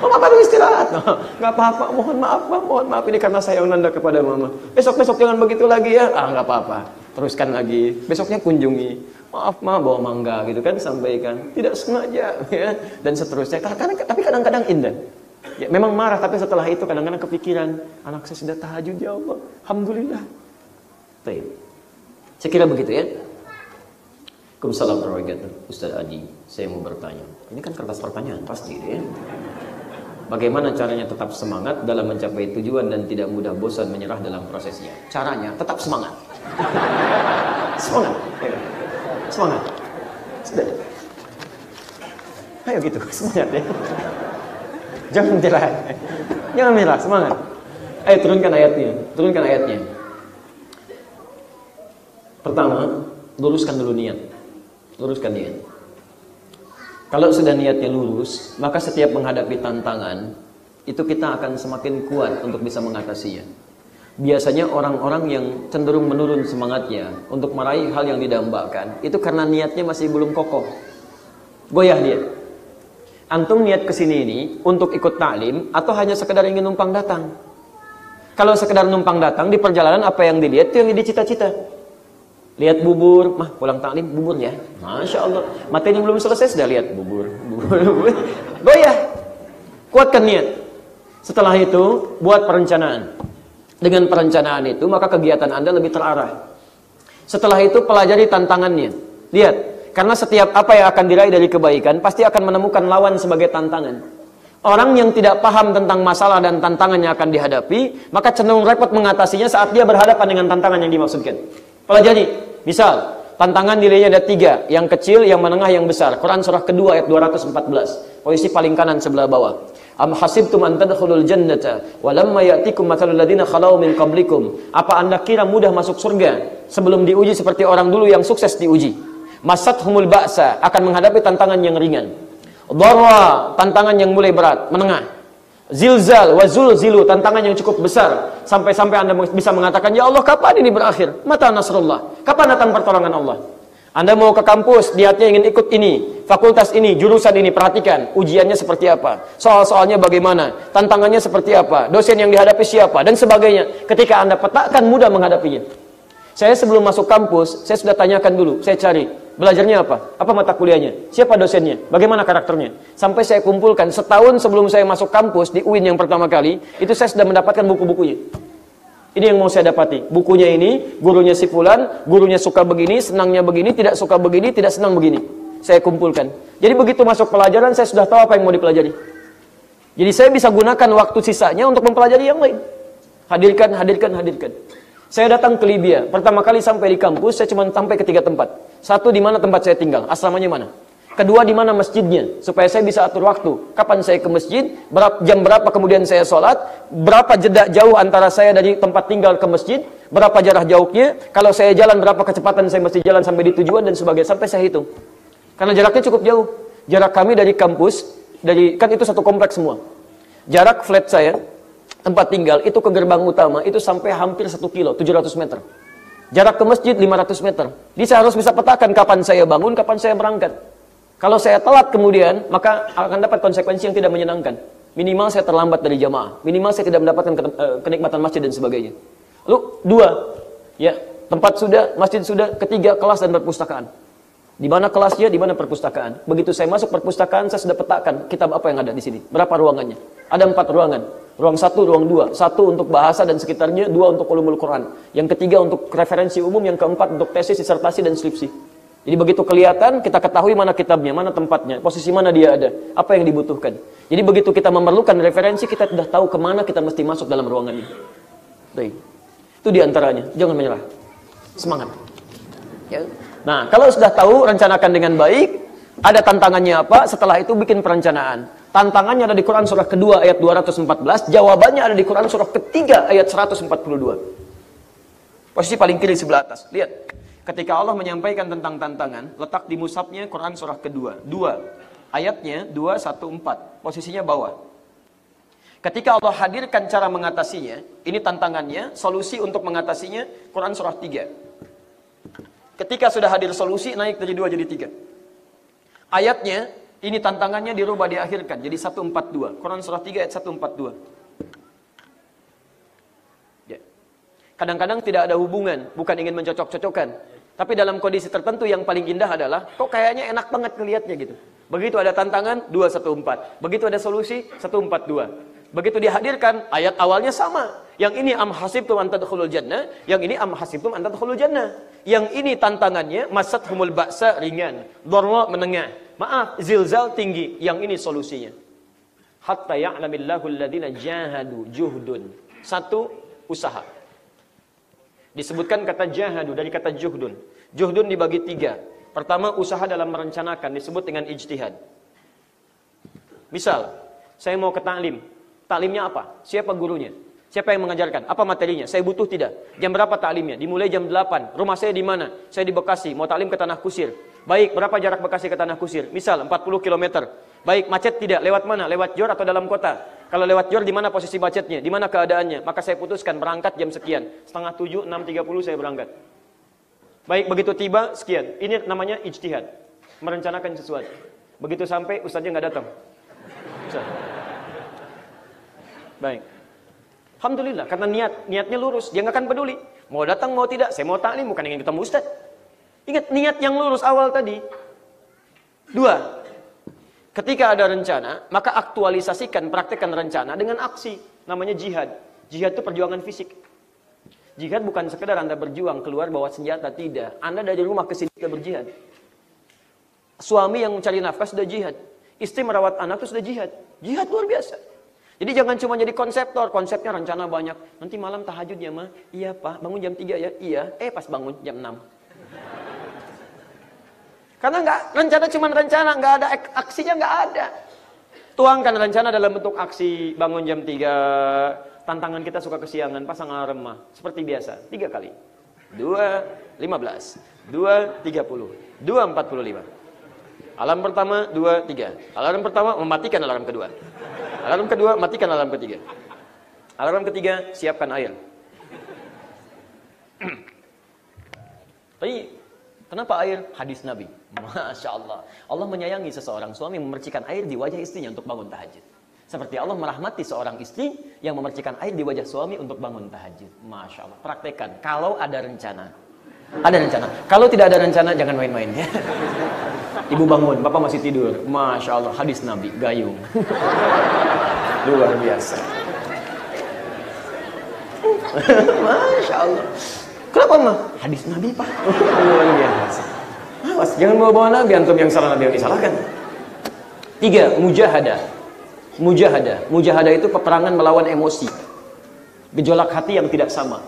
Mama baru istirahat. Gak apa-apa, mohon maaf Ma, mohon maaf. Ini karena sayang Nanda kepada Mama. Besok-besok jangan begitu lagi ya. Gak apa-apa, teruskan lagi. Besoknya kunjungi. Maaf Ma, bawa mangga gitu kan, sampaikan. Tidak sengaja ya. Dan seterusnya. Tapi kadang-kadang indah. Ya, memang marah, tapi setelah itu kadang-kadang kepikiran, anak saya sudah tahajud ya Allah, alhamdulillah. Baik. Saya kira begitu ya. Waalaikumsalam warahmatullahi wabarakatuh. Ustaz Adi, saya mau bertanya. Ini kan kertas pertanyaan pasti ya. Bagaimana caranya tetap semangat dalam mencapai tujuan dan tidak mudah bosan menyerah dalam prosesnya? Caranya tetap semangat. Semangat. Ya. Semangat. Sudah. Ayo gitu, semangat ya. Jangan menyerah. Jangan menyerah, semangat. Ayo turunkan ayatnya. Turunkan ayatnya. Pertama, luruskan dulu niat. Luruskan niat. Kalau sudah niatnya lurus, maka setiap menghadapi tantangan, itu kita akan semakin kuat untuk bisa mengatasinya. Biasanya orang-orang yang cenderung menurun semangatnya untuk meraih hal yang didambakan, itu karena niatnya masih belum kokoh. Goyah dia. Antum niat kesini ini untuk ikut taklim atau hanya sekedar ingin numpang datang? Kalau sekedar numpang datang, di perjalanan apa yang dilihat itu yang dicita-cita. Lihat bubur, mah pulang taklim bubur ya. Masya Allah, materi belum selesai sudah lihat bubur. Goyah, kuatkan niat. Setelah itu buat perencanaan. Dengan perencanaan itu maka kegiatan Anda lebih terarah. Setelah itu pelajari tantangannya. Lihat. Karena setiap apa yang akan diraih dari kebaikan pasti akan menemukan lawan sebagai tantangan. Orang yang tidak paham tentang masalah dan tantangan yang akan dihadapi, maka cenderung repot mengatasinya saat dia berhadapan dengan tantangan yang dimaksudkan. Pelajari. Misal, tantangan nilainya ada 3, yang kecil, yang menengah, yang besar. Quran surah kedua ayat 214. Posisi paling kanan sebelah bawah. Am hasibtum an tadkhulul jannata wa lamma ya'tikum mathalul ladzina khalau min qablikum. Apa Anda kira mudah masuk surga sebelum diuji seperti orang dulu yang sukses diuji? Masathumul ba'sa, akan menghadapi tantangan yang ringan. Dharra, tantangan yang mulai berat, menengah. Zilzal wa zulzilu, tantangan yang cukup besar, sampai-sampai Anda bisa mengatakan, ya Allah, kapan ini berakhir? Mata nasrullah, kapan datang pertolongan Allah? Anda mau ke kampus, niatnya ingin ikut ini, fakultas ini, jurusan ini, perhatikan ujiannya seperti apa, soal-soalnya bagaimana, tantangannya seperti apa, dosen yang dihadapi siapa, dan sebagainya. Ketika Anda petakan, mudah menghadapinya. Saya sebelum masuk kampus, saya sudah tanyakan dulu, saya cari belajarnya apa? Apa mata kuliahnya? Siapa dosennya? Bagaimana karakternya? Sampai saya kumpulkan setahun sebelum saya masuk kampus di UIN yang pertama kali, itu saya sudah mendapatkan buku-bukunya. Ini yang mau saya dapati. Bukunya ini, gurunya si fulan, gurunya suka begini, senangnya begini, tidak suka begini, tidak senang begini. Saya kumpulkan. Jadi begitu masuk pelajaran, saya sudah tahu apa yang mau dipelajari. Jadi saya bisa gunakan waktu sisanya untuk mempelajari yang lain. Hadirkan. Saya datang ke Libya. Pertama kali sampai di kampus, saya cuma sampai ke 3 tempat. Satu, di mana tempat saya tinggal, asramanya mana. Kedua, di mana masjidnya, supaya saya bisa atur waktu. Kapan saya ke masjid, jam berapa kemudian saya sholat, berapa jeda jauh antara saya dari tempat tinggal ke masjid, berapa jarak jauhnya, kalau saya jalan berapa kecepatan saya mesti jalan sampai di tujuan dan sebagainya. Sampai saya hitung. Karena jaraknya cukup jauh. Jarak kami dari kampus, kan itu satu kompleks semua. Jarak flat saya, tempat tinggal, itu ke gerbang utama, itu sampai hampir 1 kilo, 700 meter. Jarak ke masjid 500 meter. Jadi saya harus bisa petakan kapan saya bangun, kapan saya berangkat. Kalau saya telat kemudian, maka akan dapat konsekuensi yang tidak menyenangkan. Minimal saya terlambat dari jamaah. Minimal saya tidak mendapatkan kenikmatan masjid dan sebagainya. Lalu 2, ya, tempat sudah, masjid sudah, ketiga kelas dan perpustakaan. Di mana kelasnya, di mana perpustakaan. Begitu saya masuk perpustakaan, saya sudah petakan kitab apa yang ada di sini. Berapa ruangannya? Ada 4 ruangan. Ruang 1, ruang 2. 1 untuk bahasa dan sekitarnya, 2 untuk ulumul Quran. Yang ketiga untuk referensi umum, yang keempat untuk tesis, disertasi, dan skripsi. Jadi begitu kelihatan, kita ketahui mana kitabnya, mana tempatnya, posisi mana dia ada, apa yang dibutuhkan. Jadi begitu kita memerlukan referensi, kita sudah tahu kemana kita mesti masuk dalam ruangan ini. Baik. Itu diantaranya. Jangan menyerah. Semangat. Ya. Nah, kalau sudah tahu, rencanakan dengan baik. Ada tantangannya apa? Setelah itu bikin perencanaan. Tantangannya ada di Quran surah kedua ayat 214. Jawabannya ada di Quran surah ketiga ayat 142. Posisi paling kiri sebelah atas. Lihat. Ketika Allah menyampaikan tentang tantangan, letak di mushafnya Quran surah kedua. 2. Ayatnya 214. Posisinya bawah. Ketika Allah hadirkan cara mengatasinya, ini tantangannya, solusi untuk mengatasinya, Quran surah 3. Ketika sudah hadir solusi, naik dari 2 jadi 3. Ayatnya, ini tantangannya dirubah, diakhirkan. Jadi 142. Quran surah 3 ayat 142. Ya. Kadang-kadang tidak ada hubungan, bukan ingin mencocok-cocokkan. Tapi dalam kondisi tertentu yang paling indah adalah, kok kayaknya enak banget ngelihatnya gitu. Begitu ada tantangan, 214. Begitu ada solusi, 142. Begitu dihadirkan, ayat awalnya sama. Yang ini am hasibtum an tadkhulul jannah, yang ini am hasibtum an tadkhulul jannah. Yang ini tantangannya masathumul ba'sa ringan, dharra menengah, maaf zilzal tinggi. Yang ini solusinya. Hatta ya'lamillahu alladhina jahadu juhdun. 1, usaha. Disebutkan kata jahadu dari kata juhdun. Juhdun dibagi 3. Pertama, usaha dalam merencanakan disebut dengan ijtihad. Misal, saya mau ke taklim. Taklimnya apa? Siapa gurunya? Siapa yang mengajarkan? Apa materinya? Saya butuh tidak? Jam berapa taklimnya? Dimulai jam 8. Rumah saya di mana? Saya di Bekasi. Mau taklim ke Tanah Kusir. Baik, berapa jarak Bekasi ke Tanah Kusir? Misal 40 km. Baik, macet tidak? Lewat mana? Lewat Jor atau dalam kota? Kalau lewat Jor, di mana posisi macetnya? Di mana keadaannya? Maka saya putuskan berangkat jam sekian. Setengah 7, 6.30 saya berangkat. Baik, begitu tiba, sekian. Ini namanya ijtihad. Merencanakan sesuatu. Begitu sampai, ustaznya nggak datang. Ustaz. Baik. Alhamdulillah, karena niatnya lurus, dia nggak akan peduli. Mau datang, mau tidak, saya mau taklim, bukan ingin ketemu ustaz. Ingat, niat yang lurus awal tadi. 2. Ketika ada rencana, maka aktualisasikan, praktekkan rencana dengan aksi. Namanya jihad. Jihad itu perjuangan fisik. Jihad bukan sekedar Anda berjuang, keluar bawa senjata, tidak. Anda dari rumah ke sini sudah berjihad. Suami yang mencari nafkah sudah jihad. Istri merawat anak itu sudah jihad. Jihad luar biasa. Jadi jangan cuma jadi konseptor, konsepnya rencana banyak. Nanti malam tahajud ya mah? Iya pak, bangun jam 3 ya? Iya, pas bangun jam 6. Karena rencana cuma rencana, nggak ada aksinya, nggak ada. Tuangkan rencana dalam bentuk aksi, bangun jam 3, tantangan kita suka kesiangan, pasang alarm mah. Seperti biasa, 3 kali. 2.15, 2.30, 2.45. Alarm pertama, 2.3. Alarm pertama, mematikan alarm kedua. Alarm kedua, matikan alarm ketiga. Alarm ketiga, siapkan air. Tapi, kenapa air? Hadis Nabi. Masya Allah. Allah menyayangi seseorang suami memercikan air di wajah istrinya untuk bangun tahajud. Seperti Allah merahmati seorang istri yang memercikan air di wajah suami untuk bangun tahajud. Masya Allah. Praktekkan. Kalau ada rencana. Ada rencana. Kalau tidak ada rencana, jangan main-main ya. Ibu bangun, bapak masih tidur. Masya Allah. Hadis Nabi, gayung. Luar biasa. Masya Allah. Kenapa mah? Hadis Nabi pak. Luar biasa. Awas, jangan bawa-bawa Nabi, antum yang salah Nabi yang disalahkan. 3. Mujahadah. Mujahadah itu peperangan melawan emosi, gejolak hati yang tidak sama.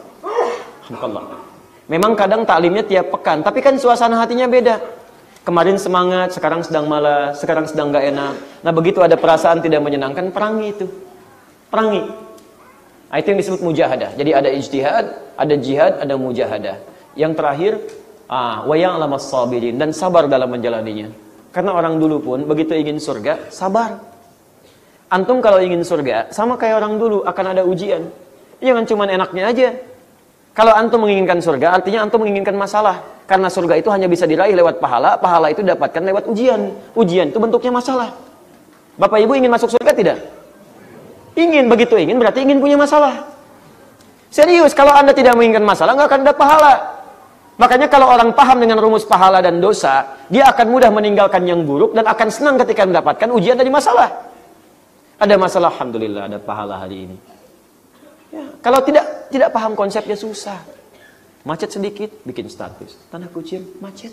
Alhamdulillah. Memang kadang taklimnya tiap pekan, tapi kan suasana hatinya beda. Kemarin semangat, sekarang sedang malas, sekarang sedang nggak enak. Nah begitu ada perasaan tidak menyenangkan, perangi itu. Perangi. Nah, itu yang disebut mujahadah. Jadi ada ijtihad, ada jihad, ada mujahadah. Yang terakhir, wa ya'lamas sabirin, dan sabar dalam menjalaninya. Karena orang dulu pun begitu ingin surga, sabar. Antum kalau ingin surga, sama kayak orang dulu, akan ada ujian. Jangan cuma enaknya aja. Kalau antum menginginkan surga, artinya antum menginginkan masalah. Karena surga itu hanya bisa diraih lewat pahala, pahala itu dapatkan lewat ujian. Ujian itu bentuknya masalah. Bapak Ibu ingin masuk surga tidak? Ingin, begitu ingin berarti ingin punya masalah. Serius, kalau Anda tidak menginginkan masalah, nggak akan ada pahala. Makanya kalau orang paham dengan rumus pahala dan dosa, dia akan mudah meninggalkan yang buruk dan akan senang ketika mendapatkan ujian dari masalah. Ada masalah, alhamdulillah ada pahala hari ini. Ya, kalau tidak paham konsepnya susah. Macet sedikit, bikin status. Tanah kucing, macet.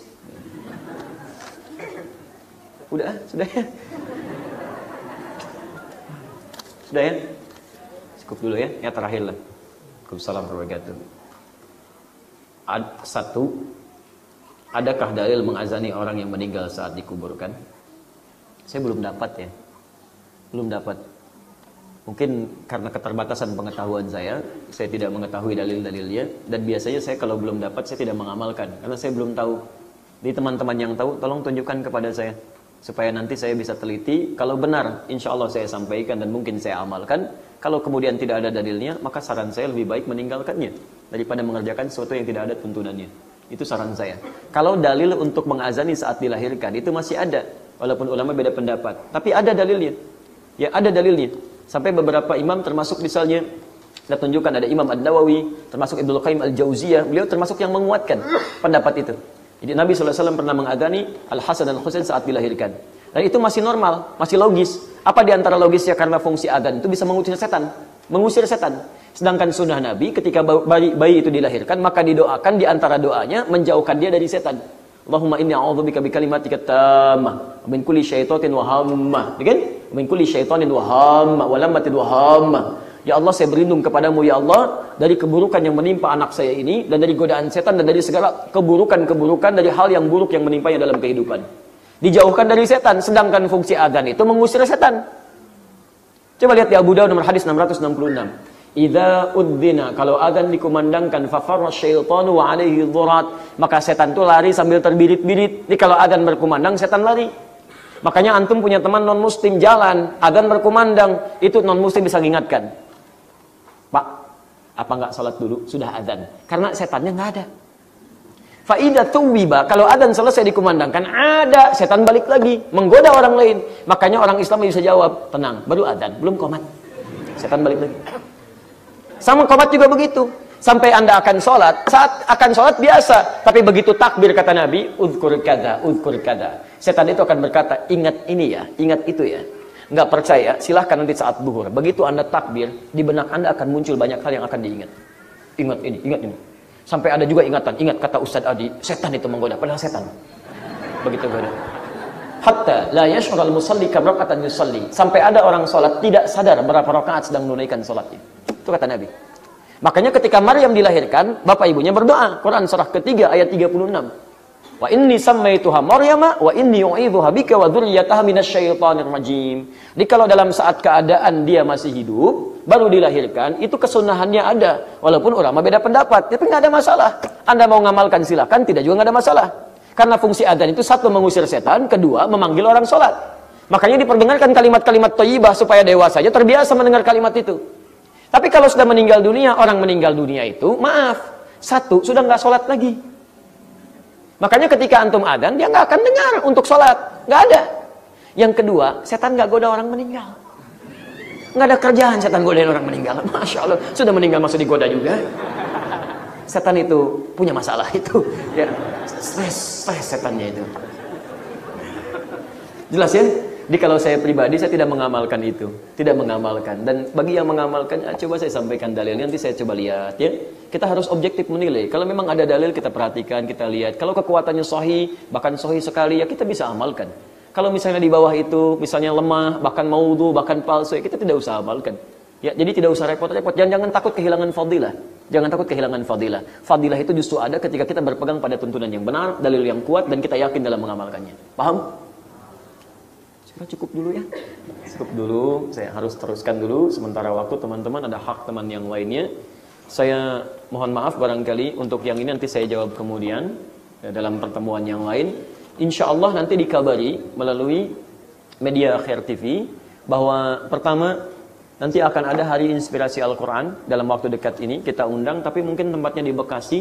Sudah ya? Sudah ya? Cukup dulu ya, yang terakhir lah. Waalaikumsalam warahmatullahi wabarakatuh. 1. Adakah dalil mengazani orang yang meninggal saat dikuburkan? Saya belum dapat ya. Belum dapat. Mungkin karena keterbatasan pengetahuan saya tidak mengetahui dalil-dalilnya, dan biasanya saya kalau belum dapat saya tidak mengamalkan karena saya belum tahu. Di teman-teman yang tahu, tolong tunjukkan kepada saya supaya nanti saya bisa teliti. Kalau benar, insya Allah saya sampaikan dan mungkin saya amalkan. Kalau kemudian tidak ada dalilnya, maka saran saya lebih baik meninggalkannya daripada mengerjakan sesuatu yang tidak ada tuntunannya. Itu saran saya. Kalau dalil untuk mengazani saat dilahirkan itu masih ada, walaupun ulama beda pendapat, tapi ada dalilnya. Ya, ada dalilnya. Sampai beberapa imam termasuk misalnya kita tunjukkan ada Imam An-Nawawi, termasuk Ibnu Qayyim Al-Jauziyah, beliau termasuk yang menguatkan pendapat itu. Jadi Nabi SAW pernah mengazani Al-Hasan dan Husain saat dilahirkan. Dan itu masih normal, masih logis. Apa di antara logisnya? Karena fungsi adzan itu bisa mengusir setan. Mengusir setan. Sedangkan sunnah Nabi ketika bayi itu dilahirkan, maka didoakan di antara doanya menjauhkan dia dari setan. Allahumma inni a'udzubika bikalimatika tammah min kulli syaitanin wa hammah. Kan? Min kulli syaitanin wa hammah wa lammatin wa hammah. Ya Allah, saya berlindung kepadamu ya Allah dari keburukan yang menimpa anak saya ini, dan dari godaan setan, dan dari segala keburukan-keburukan, dari hal yang buruk yang menimpanya dalam kehidupan. Dijauhkan dari setan, sedangkan fungsi adzan itu mengusir setan. Coba lihat di Abu Dawud nomor hadis 666. Idza udzina, kalau adzan dikumandangkan, fafarra syaitanu wa alaihi dhurat, maka setan itu lari sambil terbirit-birit. Jadi kalau adzan berkumandang, setan lari. Makanya antum punya teman non muslim jalan, adzan berkumandang, itu non muslim bisa mengingatkan, Pak, apa enggak salat dulu? Sudah adzan. Karena setannya enggak ada. Fa idza tuwiba, kalau adzan selesai dikumandangkan, ada setan balik lagi menggoda orang lain. Makanya orang Islam bisa jawab, tenang, baru adzan, belum qomat. Setan balik lagi. Sama qomat juga begitu. Sampai Anda akan sholat, saat akan sholat biasa, tapi begitu takbir kata Nabi, uzkur kada, uzkur kada. Setan itu akan berkata, ingat ini ya, ingat itu ya. Nggak percaya, silahkan nanti saat zuhur. Begitu Anda takbir, di benak Anda akan muncul banyak hal yang akan diingat. Ingat ini, ingat ini. Sampai ada juga ingatan, ingat kata Ustadz Adi, setan itu menggoda, padahal setan. Begitu goda. Hatta la yash'urul musalli kam raka'atan yusalli. Sampai ada orang sholat tidak sadar berapa rakaat sedang menunaikan sholatnya. Itu kata Nabi. Makanya ketika Maryam dilahirkan, bapak ibunya berdoa. Quran surah ketiga ayat 36. Wa inni sammaituha Maryama wa inni u'idzuha bika wa dzurriyyataha minasyaitonir rajim. Jadi kalau dalam saat keadaan dia masih hidup, baru dilahirkan, itu kesunahannya ada. Walaupun ulama beda pendapat, tapi nggak ada masalah. Anda mau ngamalkan silakan, tidak juga nggak ada masalah. Karena fungsi adzan itu satu mengusir setan, kedua memanggil orang sholat. Makanya diperdengarkan kalimat-kalimat thayyibah supaya dewasa saja terbiasa mendengar kalimat itu. Tapi kalau sudah meninggal dunia, orang meninggal dunia itu, maaf, satu, sudah nggak sholat lagi. Makanya ketika antum adzan, dia nggak akan dengar untuk sholat. Nggak ada. Yang kedua, setan nggak goda orang meninggal. Nggak ada kerjaan setan godain orang meninggal. Masya Allah, sudah meninggal masih digoda juga. Setan itu punya masalah itu. Ya, stres setannya itu. Jelas ya? Jadi kalau saya pribadi, saya tidak mengamalkan itu. Tidak mengamalkan. Dan bagi yang mengamalkan, coba saya sampaikan dalilnya, nanti saya coba lihat ya. Kita harus objektif menilai. Kalau memang ada dalil, kita perhatikan, kita lihat. Kalau kekuatannya sahih, bahkan sahih sekali, ya kita bisa amalkan. Kalau misalnya di bawah itu, misalnya lemah, bahkan maudhu, bahkan palsu, ya kita tidak usah amalkan. Ya, jadi tidak usah repot-repot. Jangan takut kehilangan fadilah. Jangan takut kehilangan fadilah. Fadilah itu justru ada ketika kita berpegang pada tuntunan yang benar, dalil yang kuat, dan kita yakin dalam mengamalkannya. Paham? Cukup dulu ya. Cukup dulu, saya harus teruskan dulu. Sementara waktu teman-teman ada hak teman yang lainnya. Saya mohon maaf barangkali untuk yang ini nanti saya jawab kemudian ya, dalam pertemuan yang lain. Insya Allah nanti dikabari melalui media Khair TV bahwa pertama nanti akan ada hari inspirasi Al-Quran dalam waktu dekat ini kita undang, tapi mungkin tempatnya di Bekasi.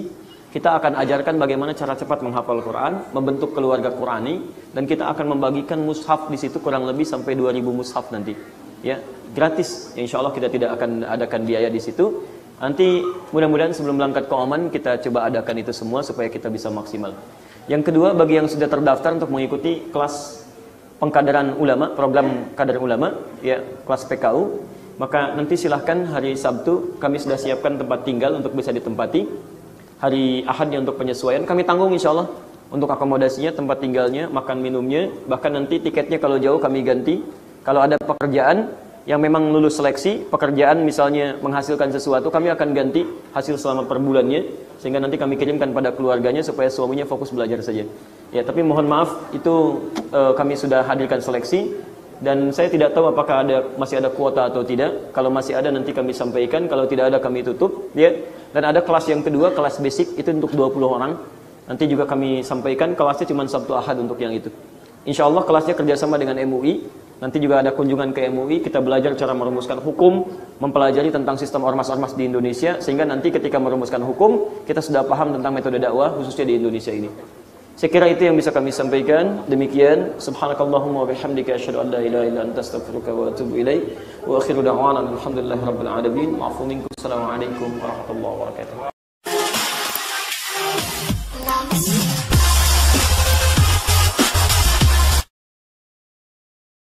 Kita akan ajarkan bagaimana cara cepat menghafal Quran, membentuk keluarga Qurani, dan kita akan membagikan mushaf di situ kurang lebih sampai 2000 mushaf nanti. Ya, gratis. Insya Allah kita tidak akan adakan biaya di situ. Nanti mudah-mudahan sebelum berangkat ke Oman kita coba adakan itu semua supaya kita bisa maksimal. Yang kedua, bagi yang sudah terdaftar untuk mengikuti kelas pengkaderan ulama, program kader ulama, ya, kelas PKU, maka nanti silahkan hari Sabtu kami sudah siapkan tempat tinggal untuk bisa ditempati. Hari Ahadnya untuk penyesuaian kami tanggung insya Allah untuk akomodasinya, tempat tinggalnya, makan minumnya, bahkan nanti tiketnya kalau jauh kami ganti. Kalau ada pekerjaan yang memang lulus seleksi, pekerjaan misalnya menghasilkan sesuatu, kami akan ganti hasil selama per bulannya, sehingga nanti kami kirimkan pada keluarganya supaya suaminya fokus belajar saja. Ya, tapi mohon maaf itu kami sudah hadirkan seleksi dan saya tidak tahu apakah masih ada kuota atau tidak. Kalau masih ada nanti kami sampaikan, kalau tidak ada kami tutup, ya. Dan ada kelas yang kedua, kelas basic, itu untuk 20 orang. Nanti juga kami sampaikan, kelasnya cuma Sabtu Ahad untuk yang itu. Insya Allah kelasnya kerjasama dengan MUI. Nanti juga ada kunjungan ke MUI, kita belajar cara merumuskan hukum, mempelajari tentang sistem ormas-ormas di Indonesia, sehingga nanti ketika merumuskan hukum, kita sudah paham tentang metode dakwah, khususnya di Indonesia ini. Saya kira itu yang bisa kami sampaikan. Demikian, subhanakallahumma wa bihamdika asyhadu an la ilaha illa anta astaghfiruka wa atubu ilaik. Wa akhiru da'wana alhamdulillahirabbil alamin. Ma'fu minkum. Assalamualaikum warahmatullahi wabarakatuh.